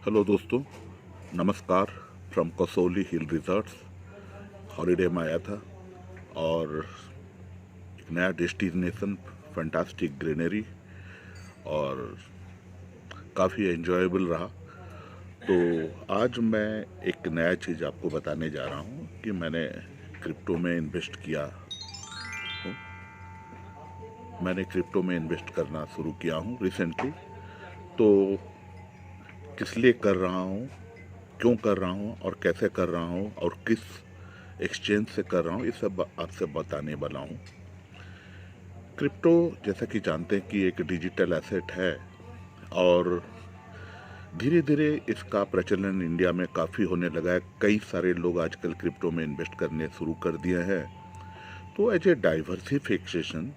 Hello दोस्तों, नमस्कार। From Kasauli hill resorts holiday में आया था और एक नया डेस्टिनेशन, फैंटास्टिक ग्रीनरी और काफ़ी एंजॉयबल रहा। तो आज मैं एक नया चीज़ आपको बताने जा रहा हूँ कि मैंने क्रिप्टो में इन्वेस्ट किया हूँ। मैंने क्रिप्टो में इन्वेस्ट करना शुरू किया हूँ रिसेंटली। तो किस लिए कर रहा हूँ, क्यों कर रहा हूँ और कैसे कर रहा हूँ और किस एक्सचेंज से कर रहा हूँ, ये सब आपसे बताने वाला हूँ। क्रिप्टो जैसा कि जानते हैं कि एक डिजिटल एसेट है और धीरे धीरे इसका प्रचलन इंडिया में काफ़ी होने लगा है। कई सारे लोग आजकल क्रिप्टो में इन्वेस्ट करने शुरू कर दिए हैं। तो एज ए डाइवर्सिफिकेशन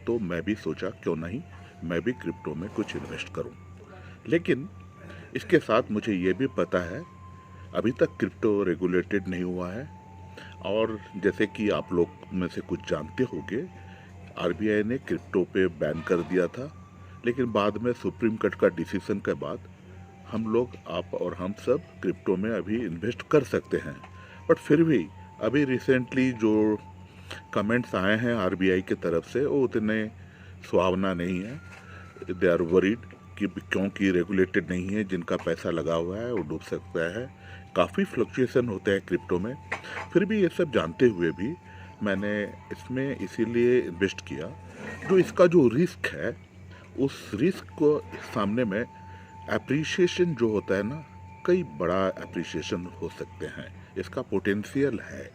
तो मैं भी सोचा क्यों नहीं मैं भी क्रिप्टो में कुछ इन्वेस्ट करूं। लेकिन इसके साथ मुझे ये भी पता है अभी तक क्रिप्टो रेगुलेटेड नहीं हुआ है। और जैसे कि आप लोग में से कुछ जानते होंगे, आरबीआई ने क्रिप्टो पे बैन कर दिया था। लेकिन बाद में सुप्रीम कोर्ट का डिसीजन के बाद हम लोग, आप और हम सब क्रिप्टो में अभी इन्वेस्ट कर सकते हैं। बट फिर भी अभी रिसेंटली जो कमेंट्स आए हैं आरबीआई की तरफ से वो उतने सुहावना नहीं है। दे आर वरीड कि क्योंकि रेगुलेटेड नहीं है, जिनका पैसा लगा हुआ है वो डूब सकता है। काफ़ी फ्लक्चुएशन होते हैं क्रिप्टो में। फिर भी ये सब जानते हुए भी मैंने इसमें इसीलिए इन्वेस्ट किया। जो इसका जो रिस्क है, उस रिस्क को सामने में एप्रिसिएशन जो होता है ना, कई बड़ा एप्रिसिएशन हो सकते हैं, इसका पोटेंशियल है।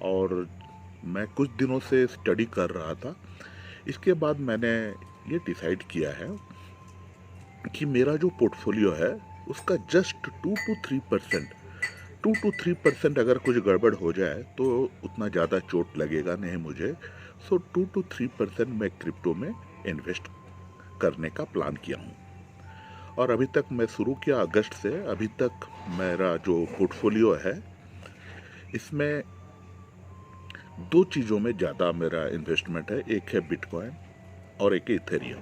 और मैं कुछ दिनों से स्टडी कर रहा था। इसके बाद मैंने ये डिसाइड किया है कि मेरा जो पोर्टफोलियो है उसका जस्ट 2 to 3% अगर कुछ गड़बड़ हो जाए तो उतना ज़्यादा चोट लगेगा नहीं मुझे। सो 2 to 3% मैं क्रिप्टो में इन्वेस्ट करने का प्लान किया हूँ। और अभी तक मैं शुरू किया अगस्त से, अभी तक मेरा जो पोर्टफोलियो है इसमें दो चीज़ों में ज़्यादा मेरा इन्वेस्टमेंट है। एक है बिटकॉइन और एक है इथेरियम।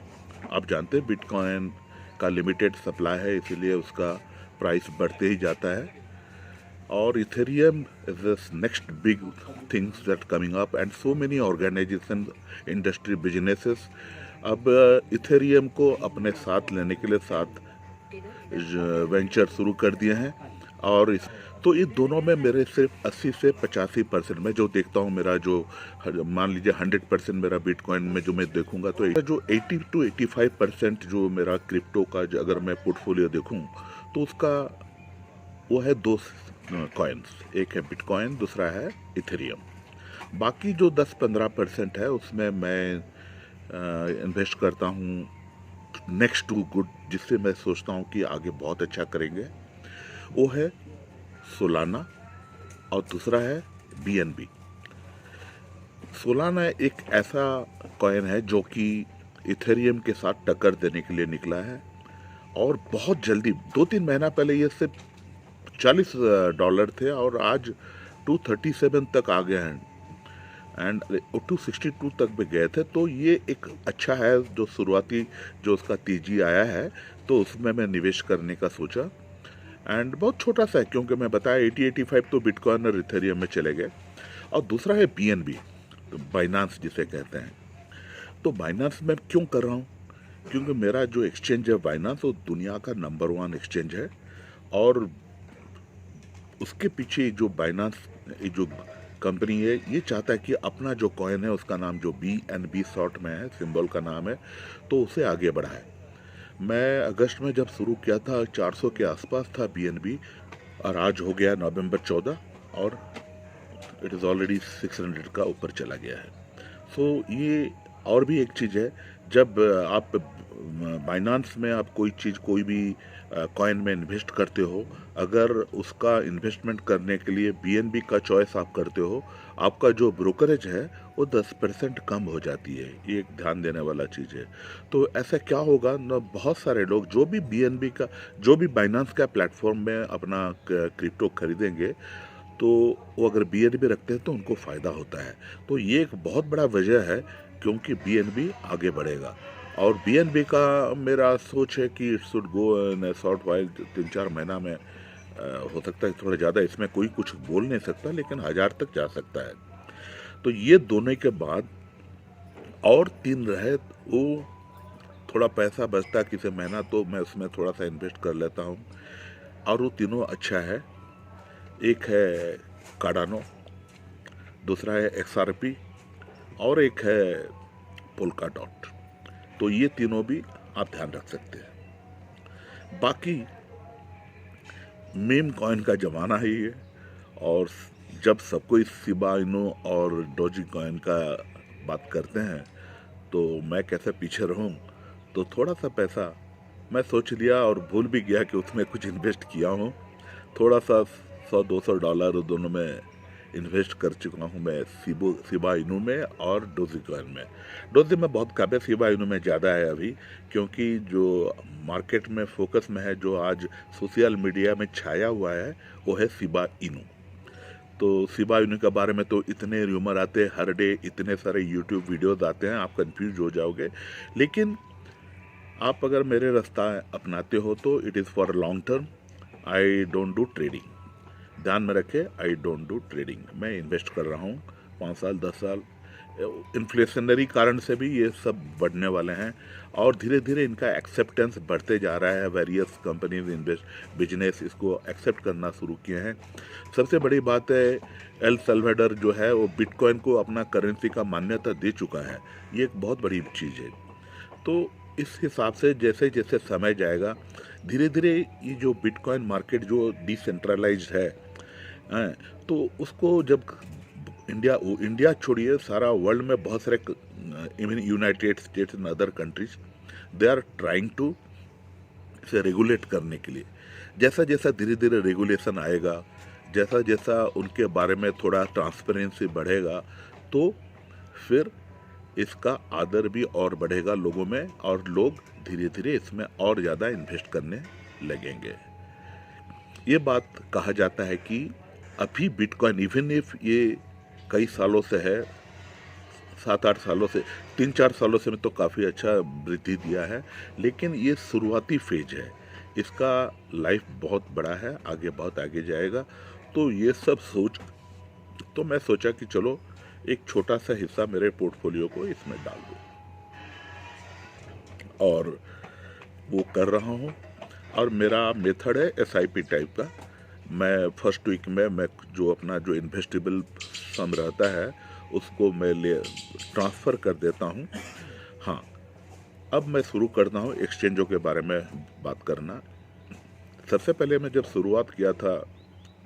आप जानते हैं बिटकॉइन का लिमिटेड सप्लाई है, इसीलिए उसका प्राइस बढ़ते ही जाता है। और Ethereum is the next big things that coming up and so many organisation, industry, businesses अब इथेरियम को अपने साथ लेने के लिए साथ वेंचर शुरू कर दिए हैं। और तो ये दोनों में मेरे सिर्फ 80 से 85% में जो देखता हूँ, मेरा जो मान लीजिए 100% मेरा बिटकॉइन में जो मैं देखूंगा, तो जो 80 to 85% जो मेरा क्रिप्टो का अगर मैं पोर्टफोलियो देखूं तो उसका वो है दो कॉइन्स, एक है बिटकॉइन, दूसरा है इथेरियम। बाकी जो 10-15% है उसमें मैं इन्वेस्ट करता हूँ नेक्स्ट टू गुड, जिससे मैं सोचता हूँ कि आगे बहुत अच्छा करेंगे। वो है सोलाना और दूसरा है बीएनबी। सोलाना एक ऐसा कॉइन है जो कि इथेरियम के साथ टक्कर देने के लिए निकला है और बहुत जल्दी, 2-3 महीना पहले ये सिर्फ $40 थे और आज 237 तक आ गए हैं एंड 262 तक भी गए थे। तो ये एक अच्छा है, जो शुरुआती जो उसका तेजी आया है तो उसमें मैं निवेश करने का सोचा। एंड बहुत छोटा सा है क्योंकि मैं बताया 80-85 तो बिटकॉइन और इथेरियम में चले गए। और दूसरा है बीएनबी, तो बाइनांस जिसे कहते हैं। तो बाइनांस में क्यों कर रहा हूँ, क्योंकि मेरा जो एक्सचेंज है बाइनांस वो दुनिया का नंबर 1 एक्सचेंज है। और उसके पीछे जो बाइनांस जो कंपनी है ये चाहता है कि अपना जो कॉइन है उसका नाम जो BNB शॉर्ट में है, सिंबल का नाम है, तो उसे आगे बढ़ाए। मैं अगस्त में जब शुरू किया था 400 के आसपास था BNB और आज हो गया नवंबर 14 और इट इज़ ऑलरेडी 600 का ऊपर चला गया है। सो ये और भी एक चीज़ है, जब आप बाइनांस में आप कोई चीज़, कोई भी कॉइन में इन्वेस्ट करते हो, अगर उसका इन्वेस्टमेंट करने के लिए BNB का चॉइस आप करते हो, आपका जो ब्रोकरेज है वो 10% कम हो जाती है। ये एक ध्यान देने वाला चीज़ है। तो ऐसा क्या होगा ना, बहुत सारे लोग जो भी BNB का, जो भी बाइनांस का प्लेटफॉर्म में अपना क्रिप्टो खरीदेंगे, तो वो अगर BNB रखते हैं तो उनको फ़ायदा होता है। तो ये एक बहुत बड़ा वजह है क्योंकि BNB आगे बढ़ेगा। और बीएनबी का मेरा सोच है कि it should go in A short while, 3-4 महीना में हो सकता है थोड़ा ज़्यादा, इसमें कोई कुछ बोल नहीं सकता, लेकिन 1000 तक जा सकता है। तो ये दोनों के बाद और 3 रहे, वो थोड़ा पैसा बचता किसी महीना तो मैं उसमें थोड़ा सा इन्वेस्ट कर लेता हूँ, और वो तीनों अच्छा है। एक है कार्डानो, दूसरा है एक्सआरपी, और एक है पोल्का डॉट। तो ये तीनों भी आप ध्यान रख सकते हैं। बाकी मीम कॉइन का ज़माना ही है, और जब सब कोई शिबा इनू और डोजी कॉइन का बात करते हैं तो मैं कैसे पीछे रहूं। तो थोड़ा सा पैसा मैं सोच लिया और भूल भी गया कि उसमें कुछ इन्वेस्ट किया हूं। थोड़ा सा $100-200 दोनों में इन्वेस्ट कर चुका हूं मैं, शिबा इनू में और डोजी कॉइन में। डोजी में बहुत कम है, शिबा इनू में ज़्यादा है अभी, क्योंकि जो मार्केट में फोकस में है, जो आज सोशल मीडिया में छाया हुआ है, वो है शिबा इनू। तो शिबा इनू के बारे में तो इतने र्यूमर आते हैं हर डे, इतने सारे यूट्यूब वीडियोस आते हैं, आप कंफ्यूज हो जाओगे। लेकिन आप अगर मेरे रास्ता अपनाते हो तो it is for long term. I don't do trading, ध्यान में रखे, आई डोंट डू ट्रेडिंग। मैं इन्वेस्ट कर रहा हूँ 5 साल 10 साल। इन्फ्लेशनरी कारण से भी ये सब बढ़ने वाले हैं, और धीरे धीरे इनका एक्सेप्टेंस बढ़ते जा रहा है। वेरियस कंपनीज इन्वेस्ट बिजनेस इसको एक्सेप्ट करना शुरू किए हैं। सबसे बड़ी बात है, एल सल्वाडोर जो है वो बिटकॉइन को अपना करेंसी का मान्यता दे चुका है। ये एक बहुत बड़ी चीज़ है। तो इस हिसाब से जैसे जैसे समय जाएगा, धीरे धीरे ये जो बिटकॉइन मार्केट जो डिसेंट्रलाइज्ड है, हैं, तो उसको जब इंडिया छोड़िए, सारा वर्ल्ड में बहुत सारे, even United States and other countries, they are trying to इसे रेगुलेट करने के लिए। जैसा जैसा धीरे धीरे रेगुलेशन आएगा, जैसा जैसा उनके बारे में थोड़ा ट्रांसपेरेंसी बढ़ेगा, तो फिर इसका आदर भी और बढ़ेगा लोगों में, और लोग धीरे धीरे इसमें और ज़्यादा इन्वेस्ट करने लगेंगे। ये बात कहा जाता है कि अभी बिटकॉइन, इवन इफ ये कई सालों से है, 7-8 सालों से, 3-4 सालों से में तो काफ़ी अच्छा वृद्धि दिया है, लेकिन ये शुरुआती फेज है, इसका लाइफ बहुत बड़ा है, आगे बहुत आगे जाएगा। तो ये सब सोच, तो मैं सोचा कि चलो एक छोटा सा हिस्सा मेरे पोर्टफोलियो को इसमें डाल दूँ, और वो कर रहा हूँ। और मेरा मेथड है SIP टाइप का। मैं फर्स्ट वीक में मैं जो अपना जो इन्वेस्टेबल सम रहता है उसको मैं ले ट्रांसफ़र कर देता हूँ। हाँ, अब मैं शुरू करता हूँ एक्सचेंजों के बारे में बात करना। सबसे पहले मैं जब शुरुआत किया था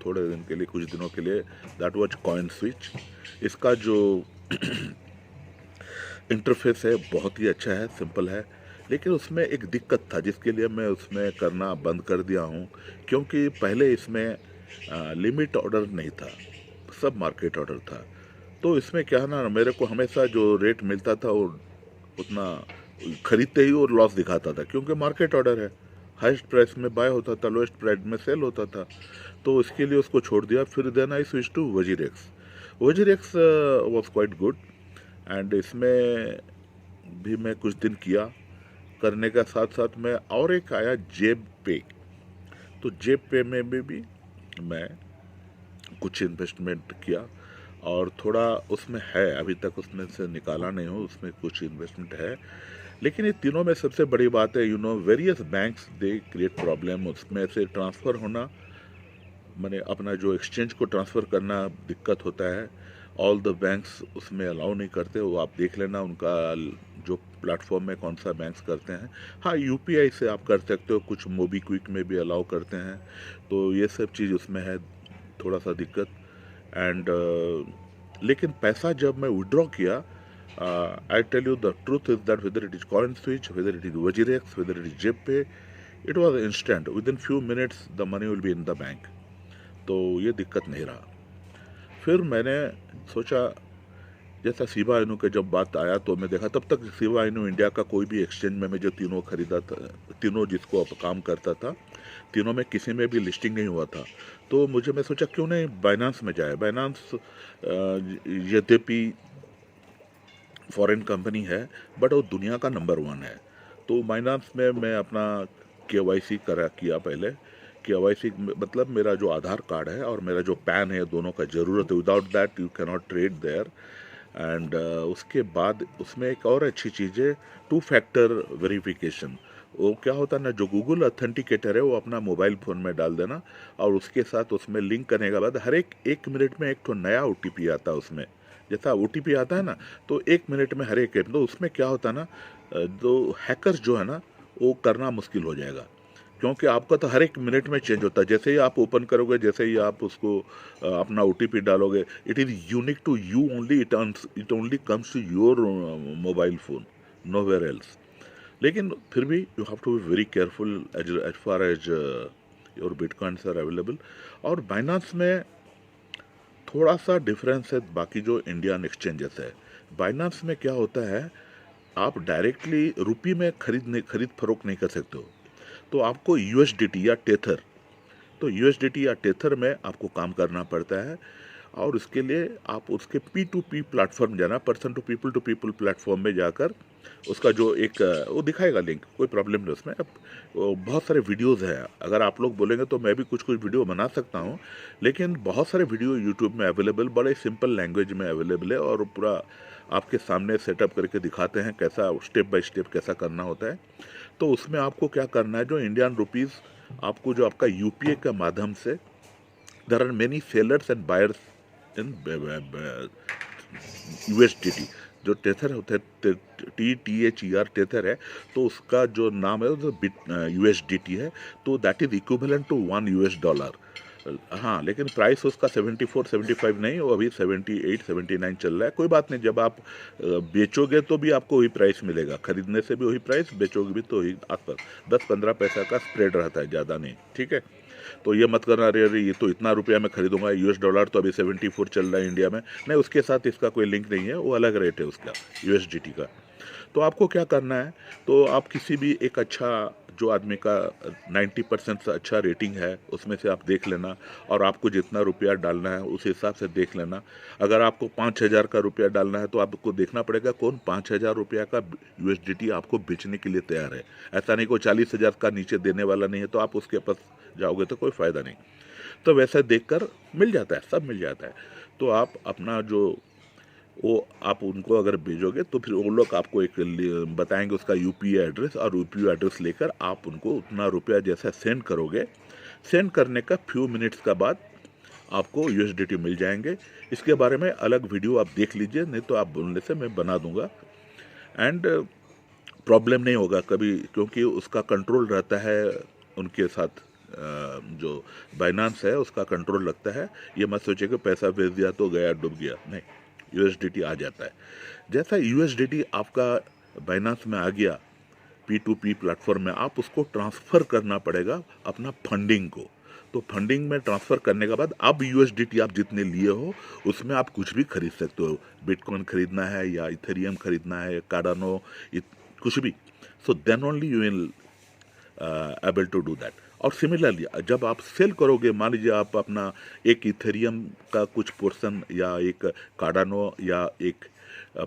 थोड़े दिन के लिए, कुछ दिनों के लिए, दैट वाज कॉइन स्विच। इसका जो इंटरफेस है बहुत ही अच्छा है, सिंपल है, लेकिन उसमें एक दिक्कत था जिसके लिए मैं उसमें करना बंद कर दिया हूँ। क्योंकि पहले इसमें लिमिट ऑर्डर नहीं था, सब मार्केट ऑर्डर था। तो इसमें क्या है ना, मेरे को हमेशा जो रेट मिलता था वो उतना खरीदते ही और लॉस दिखाता था, क्योंकि मार्केट ऑर्डर है, हाईएस्ट प्राइस में बाय होता था, लोएस्ट प्राइस में सेल होता था। तो इसके लिए उसको छोड़ दिया। फिर then I switch to WazirX. WazirX was quite good, and इसमें भी मैं कुछ दिन किया। करने का साथ साथ में और एक आया जेब पे। तो जेब पे में भी मैं कुछ इन्वेस्टमेंट किया, और थोड़ा उसमें है, अभी तक उसमें से निकाला नहीं हूँ, उसमें कुछ इन्वेस्टमेंट है। लेकिन ये तीनों में सबसे बड़ी बात है, various banks they create problem. उसमें से ट्रांसफ़र होना, मैंने अपना जो एक्सचेंज को ट्रांसफ़र करना दिक्कत होता है। ऑल द बैंक्स उसमें अलाउ नहीं करते, वो आप देख लेना उनका जो प्लेटफॉर्म में कौन सा बैंक्स करते हैं। हाँ, UPI से आप कर सकते हो, कुछ मोबीक्विक में भी अलाउ करते हैं। तो ये सब चीज़ उसमें है थोड़ा सा दिक्कत। एंड लेकिन पैसा जब मैं विड्रॉ किया, I tell you the truth is that whether it is CoinSwitch, whether it is WazirX, whether it is Zebpay, it was instant, within few minutes the money will be in the bank. तो ये दिक्कत नहीं रहा। फिर मैंने सोचा, जैसा Shiba Inu के जब बात आया तो मैं देखा, तब तक शिबा इनू इंडिया का कोई भी एक्सचेंज में मैं जो तीनों खरीदा था, तीनों जिसको अब काम करता था, तीनों में किसी में भी लिस्टिंग नहीं हुआ था। तो मैं सोचा क्यों नहीं बाइनांस में जाए। बाइनांस यद्यपि फॉरेन कंपनी है, बट वो दुनिया का नंबर 1 है। तो बाइनांस में मैं अपना केवाईसी करा किया पहले। केवाईसी मतलब मेरा जो आधार कार्ड है और मेरा जो पैन है, दोनों का ज़रूरत है। Without that you can not trade there. And उसके बाद उसमें एक और अच्छी चीज़ है, 2 फैक्टर वेरिफिकेशन। वो क्या होता है ना, जो गूगल ऑथेंटिकेटर है वो अपना मोबाइल फ़ोन में डाल देना, और उसके साथ उसमें लिंक करने के बाद हर एक 1 मिनट में एक तो नया ओटीपी आता है उसमें। जैसा ओटीपी आता है ना, तो 1 मिनट में हर एक, तो उसमें क्या होता है ना, जो हैकर्स जो है ना, वो करना मुश्किल हो जाएगा। क्योंकि आपका तो हर एक मिनट में चेंज होता है। जैसे ही आप ओपन करोगे, जैसे ही आप उसको अपना ओटीपी डालोगे, it is unique to you only, it only comes to your mobile phone, nowhere else. लेकिन फिर भी you have to be very careful as far as your bitcoins are available. और बाइनांस में थोड़ा सा डिफरेंस है बाकी जो इंडियन एक्सचेंजेस है। बाइनांस में क्या होता है, आप डायरेक्टली रुपी में खरीद फरोख्त नहीं कर सकते हो। तो आपको यूएसडीटी या टेथर, तो यूएसडीटी या टेथर में आपको काम करना पड़ता है। और उसके लिए आप उसके P2P प्लेटफॉर्म जाना, पर्सन टू पीपल प्लेटफॉर्म में जाकर उसका जो एक वो दिखाएगा लिंक, कोई प्रॉब्लम नहीं उसमें। अब वो बहुत सारे वीडियोस हैं, अगर आप लोग बोलेंगे तो मैं भी कुछ कुछ वीडियो बना सकता हूँ। लेकिन बहुत सारे वीडियो यूट्यूब में अवेलेबल, बड़े सिंपल लैंग्वेज में अवेलेबल है, और पूरा आपके सामने सेटअप करके दिखाते हैं कैसा स्टेप बाय स्टेप कैसा करना होता है। तो उसमें आपको क्या करना है, जो इंडियन रुपीज़ आपको जो आपका यूपीए के माध्यम से, there are many sellers and buyers in USDT. जो टेथर होता है, TTHER टेथर है, तो उसका जो नाम है वो यूएसडीटी है। तो दैट इज इक्विवेलेंट टू $1। हाँ, लेकिन प्राइस उसका 74 75 नहीं, वो अभी 78 79 चल रहा है। कोई बात नहीं, जब आप बेचोगे तो भी आपको वही प्राइस मिलेगा, खरीदने से भी वही प्राइस, बेचोगे भी तो वही आसपास 10-15 पैसा का स्प्रेड रहता है, ज़्यादा नहीं, ठीक है। तो ये मत करना, अरे अरे ये तो इतना रुपया मैं खरीदूंगा, $, तो अभी 74 चल रहा है इंडिया में, नहीं, उसके साथ इसका कोई लिंक नहीं है, वो अलग रेट है उसका यूएसडीटी का। तो आपको क्या करना है, तो आप किसी भी एक अच्छा, जो आदमी का 90% से अच्छा रेटिंग है, उसमें से आप देख लेना, और आपको जितना रुपया डालना है उस हिसाब से देख लेना। अगर आपको 5,000 का रुपया डालना है तो आपको देखना पड़ेगा कौन 5,000 रुपया का यूएसडीटी आपको बेचने के लिए तैयार है। ऐसा नहीं, कोई 40,000 का नीचे देने वाला नहीं है, तो आप उसके पास जाओगे तो कोई फ़ायदा नहीं। तो वैसा देखकर मिल जाता है, सब मिल जाता है। तो आप अपना जो वो आप उनको अगर भेजोगे तो फिर वो लोग आपको एक बताएंगे उसका यूपीआई एड्रेस, और यूपीआई एड्रेस लेकर आप उनको उतना रुपया जैसा सेंड करोगे, सेंड करने का फ्यू मिनट्स का बाद आपको यूएसडीटी मिल जाएंगे। इसके बारे में अलग वीडियो आप देख लीजिए, नहीं तो आप बोलने से मैं बना दूंगा। एंड प्रॉब्लम नहीं होगा कभी, क्योंकि उसका कंट्रोल रहता है उनके साथ। जो बाइनांस है उसका कंट्रोल रखता है। ये मत सोचिए कि पैसा भेज दिया तो गया डूब गया, नहीं, यूएसडीटी आ जाता है। जैसा यूएसडीटी आपका बाइनांस में आ गया, P2P प्लेटफॉर्म में, आप उसको ट्रांसफ़र करना पड़ेगा अपना फंडिंग को। तो फंडिंग में ट्रांसफ़र करने के बाद अब यूएसडीटी आप जितने लिए हो उसमें आप कुछ भी खरीद सकते हो। बिटकॉइन खरीदना है या इथेरियम खरीदना है, कार्डानो, कुछ भी। So then only you will able to do that. और सिमिलरली जब आप सेल करोगे, मान लीजिए आप अपना एक इथेरियम का कुछ पोर्शन या एक कार्डानो या एक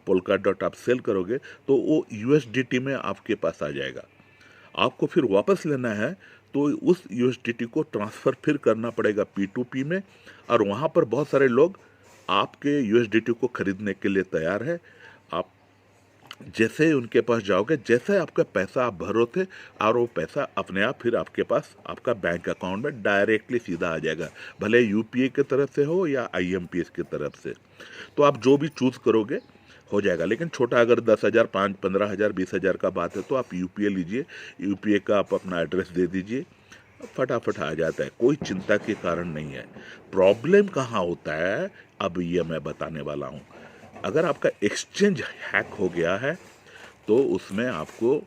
पोल्का डॉट आप सेल करोगे, तो वो यूएसडीटी में आपके पास आ जाएगा। आपको फिर वापस लेना है तो उस यूएसडीटी को ट्रांसफ़र फिर करना पड़ेगा P2P में, और वहाँ पर बहुत सारे लोग आपके यूएसडीटी को खरीदने के लिए तैयार है। आप जैसे ही उनके पास जाओगे, जैसे आपका पैसा आप भरोगे, और वो पैसा अपने आप फिर आपके पास आपका बैंक अकाउंट में डायरेक्टली सीधा आ जाएगा, भले यूपीआई की तरफ से हो या आईएमपीएस की तरफ से। तो आप जो भी चूज़ करोगे हो जाएगा। लेकिन छोटा अगर 10,000, 15,000, 20,000 का बात है तो आप यूपीआई लीजिए, यूपीआई का आप अपना एड्रेस दे दीजिए, फटाफट आ जाता है, कोई चिंता के कारण नहीं है। प्रॉब्लम कहाँ होता है, अब ये मैं बताने वाला हूँ। अगर आपका एक्सचेंज हैक हो गया है तो उसमें आपको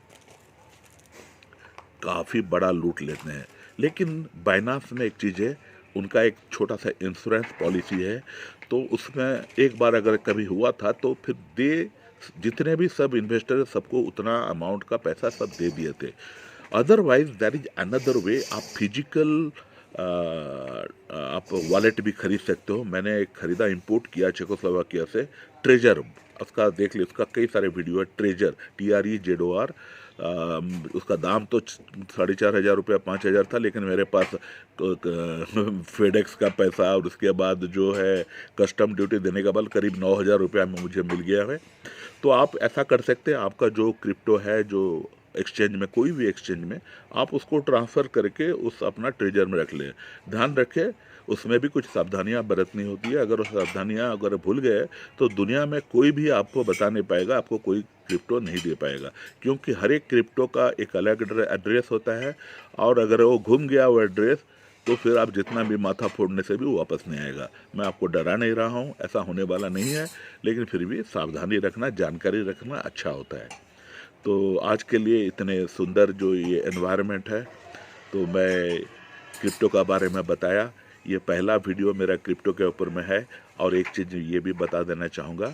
काफ़ी बड़ा लूट लेते हैं। लेकिन बाइनांस में एक चीज़ है, उनका एक छोटा सा इंश्योरेंस पॉलिसी है। तो उसमें एक बार अगर कभी हुआ था तो फिर जितने भी सब इन्वेस्टर सबको उतना अमाउंट का पैसा सब दे दिए थे। Otherwise that is another way, आप फिजिकल आप वॉलेट भी खरीद सकते हो। मैंने एक खरीदा, इंपोर्ट किया चेकोस्लोवाकिया से, ट्रेजर उसका देख ली, उसका कई सारे वीडियो है। ट्रेजर, TREZOR, उसका दाम तो 4,500 रुपया 5,000 था, लेकिन मेरे पास फेडेक्स का पैसा और उसके बाद जो है कस्टम ड्यूटी देने का बल करीब 9,000 रुपया में मुझे मिल गया है। तो आप ऐसा कर सकते हैं, आपका जो क्रिप्टो है जो एक्सचेंज में, कोई भी एक्सचेंज में, आप उसको ट्रांसफ़र करके उस अपना ट्रेजर में रख लें। ध्यान रखें, उसमें भी कुछ सावधानियां बरतनी होती है। अगर वो सावधानियां अगर भूल गए तो दुनिया में कोई भी आपको बता नहीं पाएगा, आपको कोई क्रिप्टो नहीं दे पाएगा, क्योंकि हर एक क्रिप्टो का एक अलग एड्रेस होता है, और अगर वो घूम गया वो एड्रेस तो फिर आप जितना भी माथा फोड़ने से भी वो वापस नहीं आएगा। मैं आपको डरा नहीं रहा हूँ, ऐसा होने वाला नहीं है, लेकिन फिर भी सावधानी रखना, जानकारी रखना अच्छा होता है। तो आज के लिए इतने सुंदर जो ये एनवायरनमेंट है, तो मैं क्रिप्टो का बारे में बताया। ये पहला वीडियो मेरा क्रिप्टो के ऊपर में है। और एक चीज़ ये भी बता देना चाहूँगा,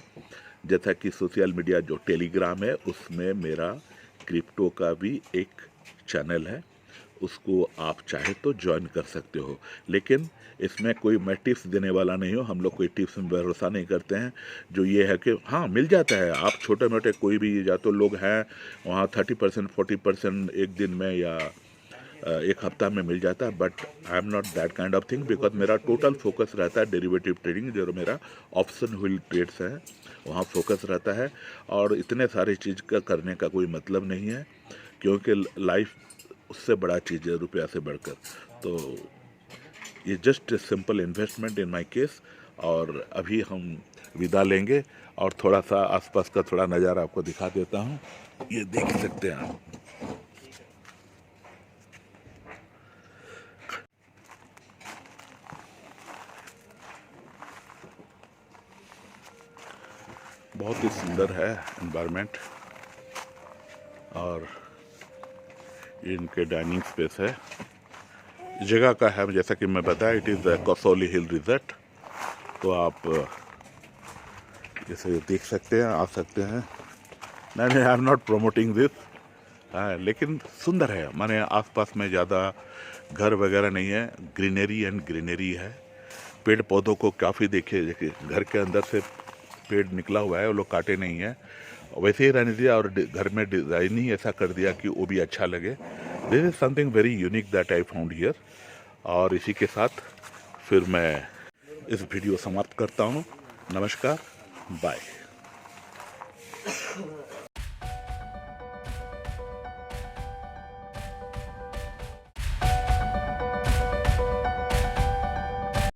जैसा कि सोशल मीडिया जो टेलीग्राम है, उसमें मेरा क्रिप्टो का भी एक चैनल है, उसको आप चाहे तो ज्वाइन कर सकते हो। लेकिन इसमें कोई मैं टिप्स देने वाला नहीं हूँ, हम लोग कोई टिप्स में भरोसा नहीं करते हैं। जो ये है कि हाँ मिल जाता है, आप छोटे मोटे कोई भी या तो लोग हैं वहाँ 30% 40% एक दिन में या एक हफ्ता में मिल जाता है, but I am not that kind of thing, because मेरा टोटल फोकस रहता है डेरिवेटिव ट्रेडिंग, जो मेरा ऑप्शन व्हील ट्रेड्स है वहाँ फोकस रहता है। और इतने सारे चीज़ का करने का कोई मतलब नहीं है, क्योंकि लाइफ उससे बड़ा चीज़ है रुपया से बढ़कर। तो ये just simple investment in my case. और अभी हम विदा लेंगे और थोड़ा सा आसपास का थोड़ा नज़ारा आपको दिखा देता हूँ, ये देख सकते हैं आप। बहुत ही सुंदर है एनवायरनमेंट, और इनके डाइनिंग स्पेस है। जगह का है जैसा कि मैं बताया, it is Kasauli hill resort. तो आप जैसे देख सकते हैं, आ सकते हैं। नहीं, I am not promoting this, लेकिन सुंदर है। माने आसपास में ज़्यादा घर वगैरह नहीं है, ग्रीनरी एंड ग्रीनरी है। पेड़ पौधों को काफ़ी देखिए घर के अंदर से पेड़ निकला हुआ है, वो लोग काटे नहीं है, वैसे ही रहने दिया, और घर में डिज़ाइन ही ऐसा कर दिया कि वो भी अच्छा लगे। This is something very unique that I found here. और इसी के साथ फिर मैं इस वीडियो समाप्त करता हूँ। नमस्कार, बाय।